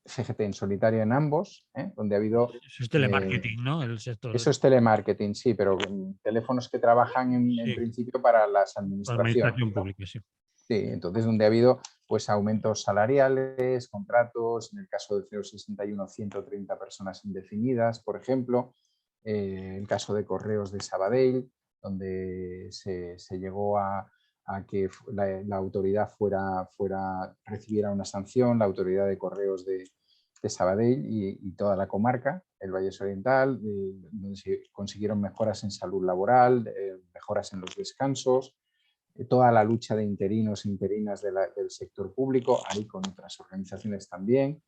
CGT en solitario en ambos, donde ha habido... Eso es telemarketing, ¿no? El sector. Eso es telemarketing, sí, pero teléfonos que trabajan en Sí, principio para las la administraciones, administración ¿no? pública, sí. Sí, entonces donde ha habido pues aumentos salariales, contratos, en el caso del 061, 130 personas indefinidas, por ejemplo, el caso de Correos de Sabadell, donde se llegó a que la autoridad recibiera una sanción, la autoridad de Correos de Sabadell y toda la comarca, el Vallés Oriental, donde se consiguieron mejoras en salud laboral, mejoras en los descansos, toda la lucha de interinos e interinas del sector público, ahí con otras organizaciones también,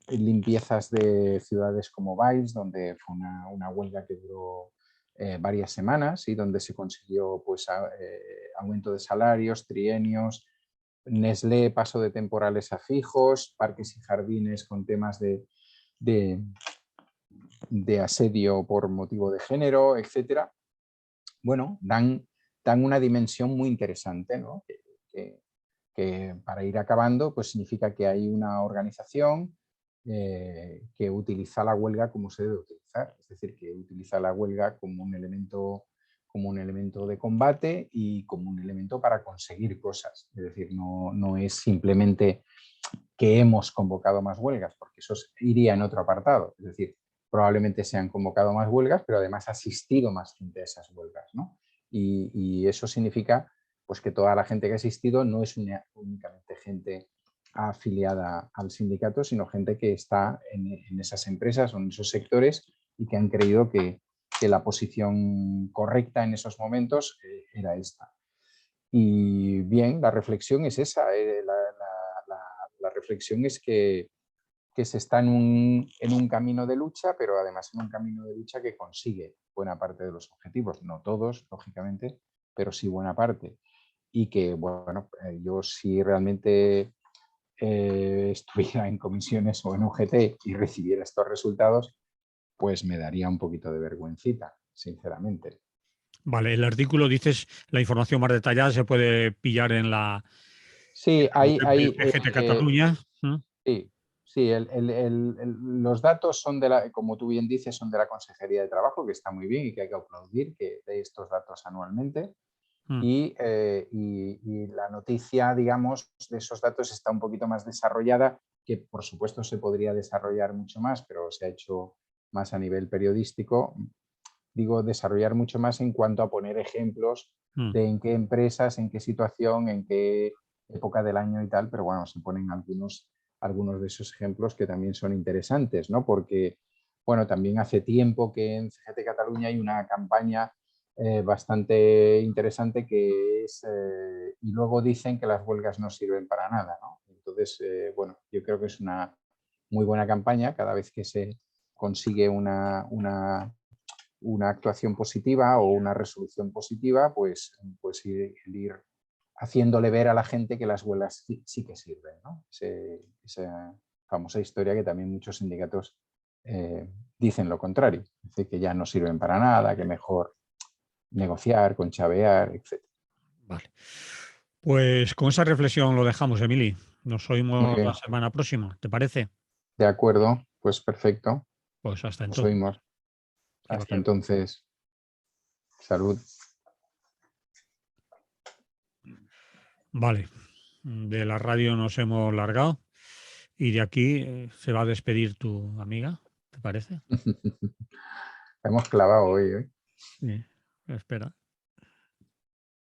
limpiezas de ciudades como Valls, donde fue una huelga que duró varias semanas y donde se consiguió pues, aumento de salarios, trienios, Nestlé, paso de temporales a fijos, parques y jardines con temas de asedio por motivo de género, etcétera. Bueno, dan una dimensión muy interesante, ¿no? Que para ir acabando, pues significa que hay una organización que utiliza la huelga como se debe utilizar, es decir, que utiliza la huelga como un elemento de combate y como un elemento para conseguir cosas. Es decir, no es simplemente que hemos convocado más huelgas, porque eso iría en otro apartado. Es decir, probablemente se han convocado más huelgas, pero además ha asistido más gente a esas huelgas, ¿no? Y eso significa pues, que toda la gente que ha asistido no es únicamente gente afiliada al sindicato, sino gente que está en esas empresas o en esos sectores y que han creído que la posición correcta en esos momentos era esta. Y bien, la reflexión es esa. La reflexión es que se está en un camino de lucha, pero además en un camino de lucha que consigue buena parte de los objetivos. No todos, lógicamente, pero sí buena parte. Y que, bueno, yo si realmente estuviera en comisiones o en UGT y recibiera estos resultados, pues me daría un poquito de vergüencita, sinceramente. Vale, el artículo, dices, la información más detallada se puede pillar en la Sí, web del PGT Cataluña. sí, sí, los datos son como tú bien dices, son de la Consejería de Trabajo, que está muy bien y que hay que aplaudir que dé estos datos anualmente. Y la noticia, digamos, de esos datos está un poquito más desarrollada, que por supuesto se podría desarrollar mucho más, pero se ha hecho más a nivel periodístico. Digo, desarrollar mucho más en cuanto a poner ejemplos de en qué empresas, en qué situación, en qué época del año y tal, pero bueno, se ponen algunos de esos ejemplos que también son interesantes, ¿no? Porque, bueno, también hace tiempo que en CGT Cataluña hay una campaña bastante interesante que es, y luego dicen que las huelgas no sirven para nada, ¿no? Entonces, bueno, yo creo que es una muy buena campaña cada vez que se consigue una actuación positiva o una resolución positiva, pues ir haciéndole ver a la gente que las huelgas sí que sirven, ¿no? Esa famosa historia que también muchos sindicatos dicen lo contrario, es decir, que ya no sirven para nada, que mejor negociar, conchavear, etc. Vale. Pues con esa reflexión lo dejamos, Emili. Nos Muy oímos bien, la semana próxima, ¿te parece? de acuerdo, pues perfecto, Pues hasta nos entonces. oímos. Que Hasta vaya bien. entonces, salud. Vale, de la radio nos hemos largado y de aquí se va a despedir tu amiga, ¿te parece? Hemos clavado hoy, ¿eh? Sí, espera.